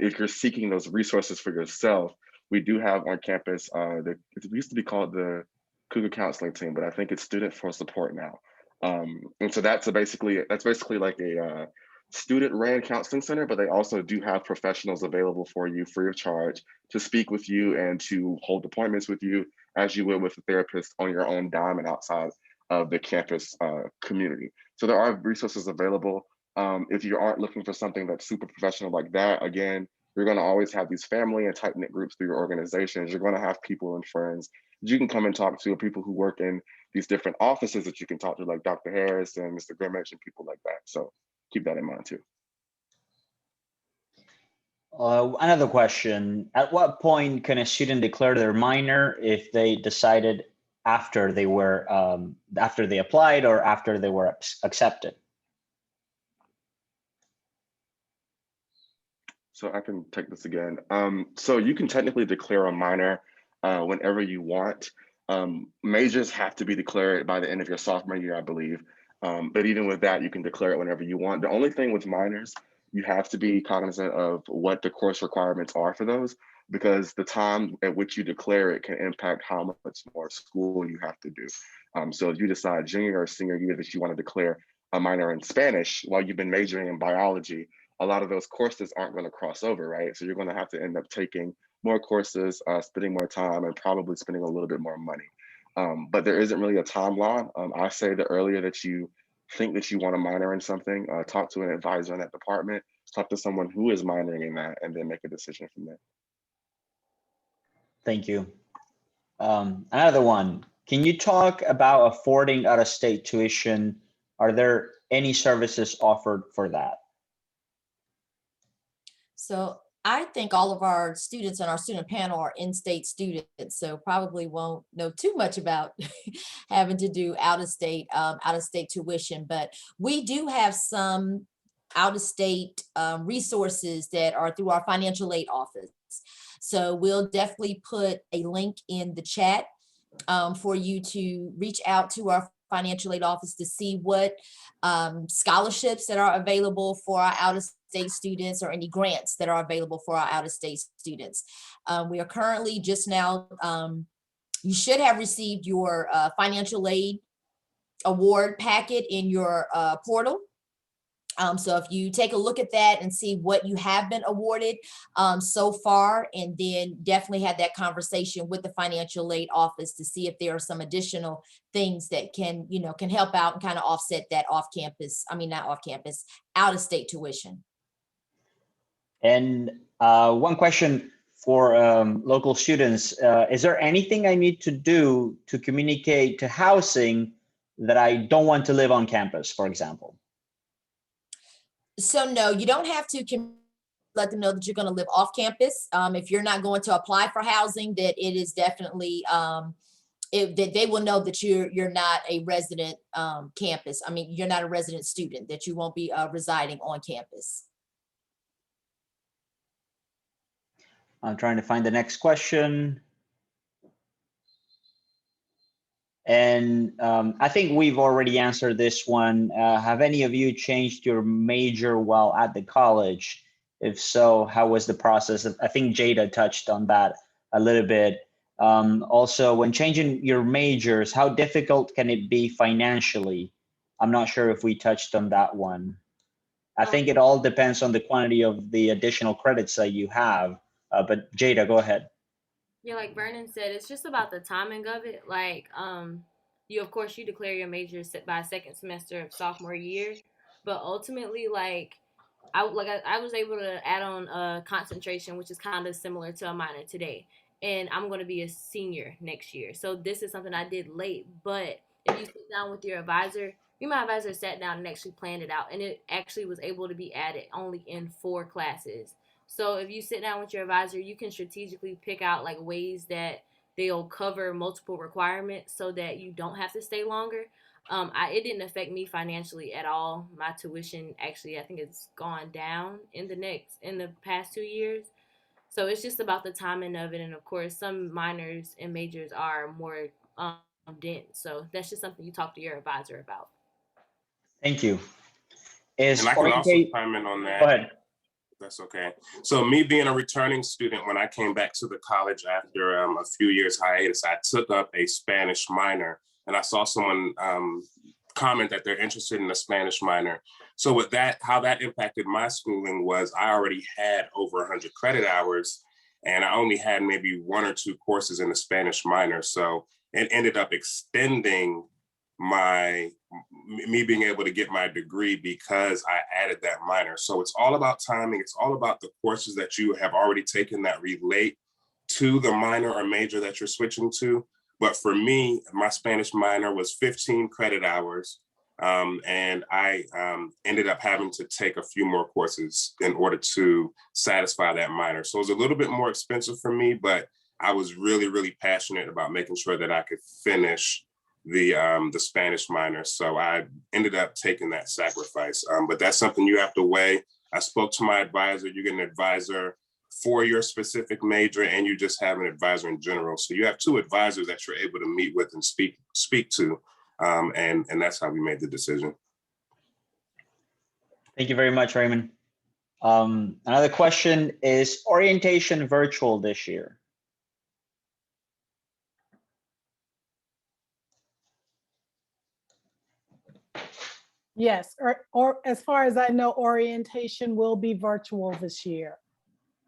Speaker 9: If you're seeking those resources for yourself, we do have on campus, it used to be called the Cougar Counseling Team, but I think it's Student for Support now. And so that's basically like a student-ran counseling center, but they also do have professionals available for you free of charge to speak with you and to hold appointments with you as you would with a therapist on your own dime and outside of the campus community. So there are resources available. If you aren't looking for something that's super professional like that, again, you're going to always have these family and tight-knit groups through your organizations. You're going to have people and friends that you can come and talk to, people who work in these different offices that you can talk to, like Dr. Harris and Mr. Grimmage and people like that. So keep that in mind too.
Speaker 8: Another question. At what point can a student declare their minor if they decided after they were after they applied or after they were accepted?
Speaker 9: So I can take this again. So you can technically declare a minor whenever you want. Majors have to be declared by the end of your sophomore year, I believe. But even with that, you can declare it whenever you want. The only thing with minors, you have to be cognizant of what the course requirements are for those, because the time at which you declare it can impact how much more school you have to do. So if you decide junior or senior year that you want to declare a minor in Spanish while you've been majoring in biology, a lot of those courses aren't going to cross over, right? So you're going to have to end up taking more courses, spending more time, and probably spending a little bit more money. But there isn't really a timeline. I say the earlier that you think that you want to minor in something, talk to an advisor in that department, talk to someone who is minoring in that, and then make a decision from there.
Speaker 8: Thank you. Another one. Can you talk about affording out-of-state tuition? Are there any services offered for that?
Speaker 7: So I think all of our students on our student panel are in-state students, so probably won't know too much about having to do out-of-state tuition. But we do have some out-of-state resources that are through our financial aid office. So we'll definitely put a link in the chat for you to reach out to our financial aid office to see what scholarships that are available for our out-of-state students or any grants that are available for our out-of-state students. We are currently just now, you should have received your financial aid award packet in your portal. So if you take a look at that and see what you have been awarded so far, and then definitely have that conversation with the financial aid office to see if there are some additional things that can help out and kind of offset that out-of-state tuition.
Speaker 8: And one question for local students, is there anything I need to do to communicate to housing that I don't want to live on campus, for example?
Speaker 7: So no, you don't have to let them know that you're going to live off campus. If you're not going to apply for housing, that it is definitely that they will know that you're not a resident campus. I mean, you're not a resident student, that you won't be residing on campus.
Speaker 8: I'm trying to find the next question. And I think we've already answered this one. Have any of you changed your major while at the college? If so, how was the process? I think Jada touched on that a little bit. Also, when changing your majors, how difficult can it be financially? I'm not sure if we touched on that one. I think it all depends on the quantity of the additional credits that you have. But Jada, go ahead.
Speaker 11: Yeah, like Vernon said, it's just about the timing of it. Like, you declare your major by second semester of sophomore year, but ultimately, I was able to add on a concentration, which is kind of similar to a minor today, and I'm going to be a senior next year. So this is something I did late, but if you sit down with your advisor, my advisor sat down and actually planned it out, and it actually was able to be added only in 4 classes. So if you sit down with your advisor, you can strategically pick out ways that they'll cover multiple requirements so that you don't have to stay longer. It didn't affect me financially at all. My tuition actually, I think it's gone down in the past 2 years. So it's just about the timing of it. And of course, some minors and majors are more dense. So that's just something you talk to your advisor about.
Speaker 8: Thank you.
Speaker 4: And I can also chime in on that.
Speaker 8: Go ahead.
Speaker 4: That's okay. So me being a returning student, when I came back to the college after a few years hiatus, I took up a Spanish minor, and I saw someone comment that they're interested in a Spanish minor. So with that, how that impacted my schooling was I already had over 100 credit hours, and I only had maybe 1 or 2 courses in the Spanish minor. So it ended up extending me being able to get my degree because I added that minor. So it's all about timing. It's all about the courses that you have already taken that relate to the minor or major that you're switching to. But for me, my Spanish minor was 15 credit hours. And I ended up having to take a few more courses in order to satisfy that minor. So it was a little bit more expensive for me, but I was really, really passionate about making sure that I could finish the Spanish minor. So I ended up taking that sacrifice, but that's something you have to weigh. I spoke to my advisor. You get an advisor for your specific major, and you just have an advisor in general. So you have two advisors that you're able to meet with and speak to, and that's how we made the decision.
Speaker 8: Thank you very much, Raymond. Another question, is orientation virtual this year?
Speaker 3: Yes, or as far as I know, orientation will be virtual this year.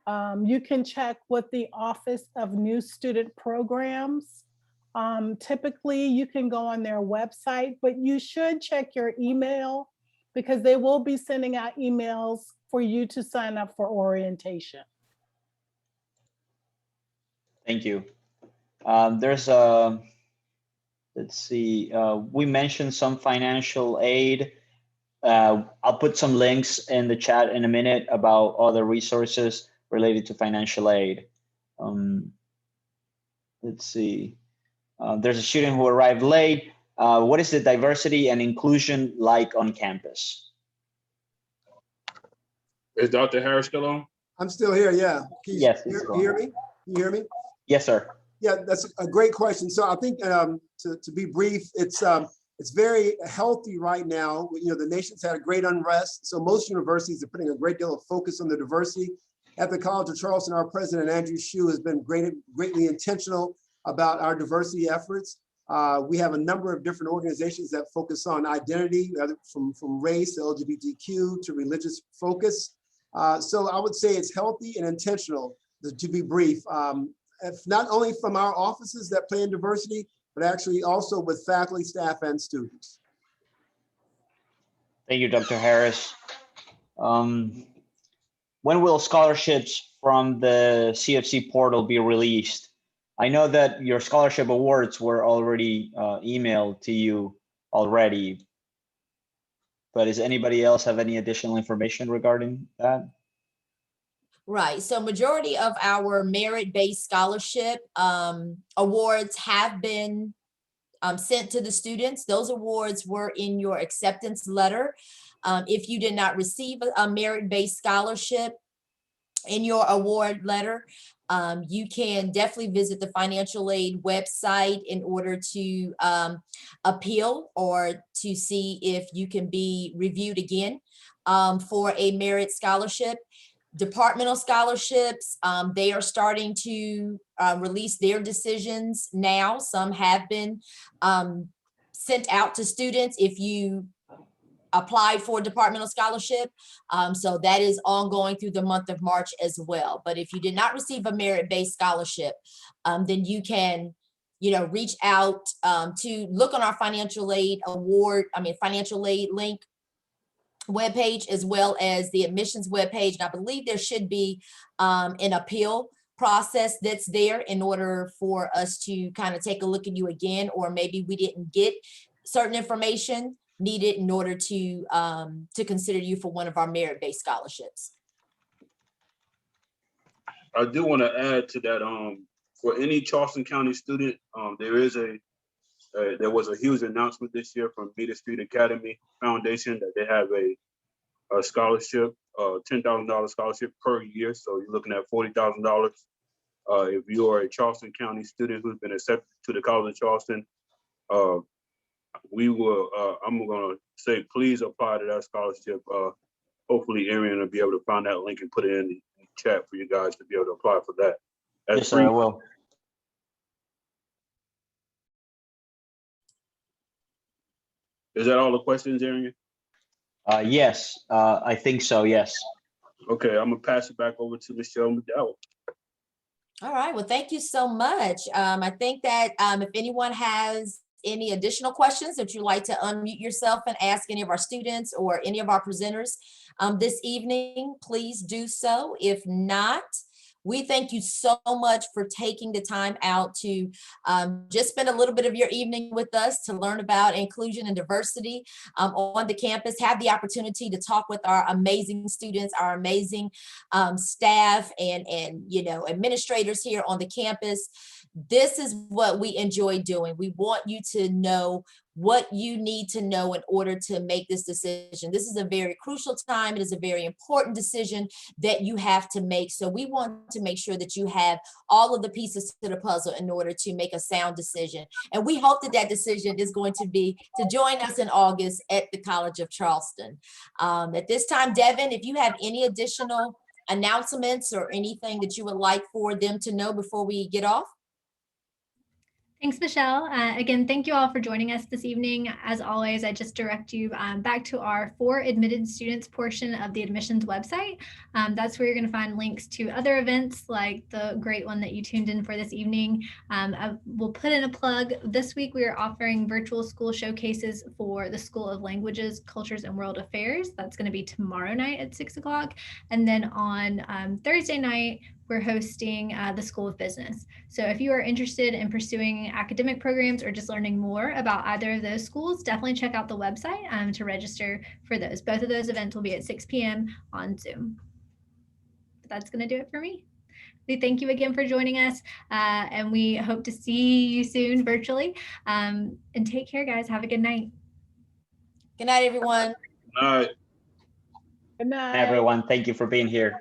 Speaker 3: You can check with the Office of New Student Programs. Typically, you can go on their website, but you should check your email because they will be sending out emails for you to sign up for orientation.
Speaker 8: Thank you. There's a, let's see, we mentioned some financial aid. I'll put some links in the chat in a minute about other resources related to financial aid. Let's see. There's a student who arrived late. What is the diversity and inclusion like on campus?
Speaker 6: Is Dr. Harris still on?
Speaker 2: I'm still here, yeah.
Speaker 8: Yes.
Speaker 2: You hear me? You hear me?
Speaker 8: Yes, sir.
Speaker 2: Yeah, that's a great question. So I think to be brief, it's very healthy right now. You know, the nation's had a great unrest. So most universities are putting a great deal of focus on the diversity. At the College of Charleston, our president, Andrew Shue, has been greatly intentional about our diversity efforts. We have a number of different organizations that focus on identity, from race to LGBTQ to religious focus. So I would say it's healthy and intentional, to be brief. If not only from our offices that play in diversity, but actually also with faculty, staff, and students.
Speaker 8: Thank you, Dr. Harris. When will scholarships from the CofC portal be released? I know that your scholarship awards were already emailed to you already, but does anybody else have any additional information regarding that?
Speaker 7: Right. So majority of our merit-based scholarship awards have been sent to the students. Those awards were in your acceptance letter. If you did not receive a merit-based scholarship in your award letter, you can definitely visit the financial aid website in order to appeal or to see if you can be reviewed again for a merit scholarship. Departmental scholarships, they are starting to release their decisions now. Some have been sent out to students if you applied for a departmental scholarship. So that is ongoing through the month of March as well. But if you did not receive a merit-based scholarship, then you can, reach out to look on our financial aid financial aid link webpage, as well as the admissions webpage. And I believe there should be an appeal process that's there in order for us to kind of take a look at you again, or maybe we didn't get certain information needed in order to consider you for one of our merit-based scholarships.
Speaker 6: I do want to add to that. For any Charleston County student, there was a huge announcement this year from Meter Street Academy Foundation that they have a scholarship, $10,000 scholarship per year. So you're looking at $40,000. If you are a Charleston County student who's been accepted to the College of Charleston, I'm going to say, please apply to that scholarship. Hopefully Arian will be able to find that link and put it in the chat for you guys to be able to apply for that.
Speaker 8: Yes, sir, I will.
Speaker 6: Is that all the questions, Arian?
Speaker 8: Yes, I think so, yes.
Speaker 6: Okay, I'm gonna pass it back over to Michelle McDowell.
Speaker 7: All right, well, thank you so much. I think that if anyone has any additional questions that you'd like to unmute yourself and ask any of our students or any of our presenters this evening, please do so. If not, We thank you so much for taking the time out to just spend a little bit of your evening with us to learn about inclusion and diversity on the campus, have the opportunity to talk with our amazing students, our amazing staff and administrators here on the campus. This is what we enjoy doing. We want you to know what you need to know in order to make this decision. This is a very crucial time. It is a very important decision that you have to make. So we want to make sure that you have all of the pieces to the puzzle in order to make a sound decision. And we hope that that decision is going to be to join us in August at the College of Charleston. At this time, Devin, if you have any additional announcements or anything that you would like for them to know before we get off.
Speaker 1: Thanks, Michelle. Again, thank you all for joining us this evening. As always, I just direct you back to our For Admitted Students portion of the admissions website. That's where you're going to find links to other events like the great one that you tuned in for this evening. I will put in a plug. This week, we are offering virtual school showcases for the School of Languages, Cultures, and World Affairs. That's going to be tomorrow night at 6 o'clock. And then on Thursday night, we're hosting the School of Business. So if you are interested in pursuing academic programs or just learning more about either of those schools, definitely check out the website to register for those. Both of those events will be at 6 p.m. on Zoom. But that's going to do it for me. We thank you again for joining us, and we hope to see you soon virtually. And take care, guys. Have a good night.
Speaker 7: Good night, everyone.
Speaker 6: All right.
Speaker 3: Good night.
Speaker 8: Everyone, thank you for being here.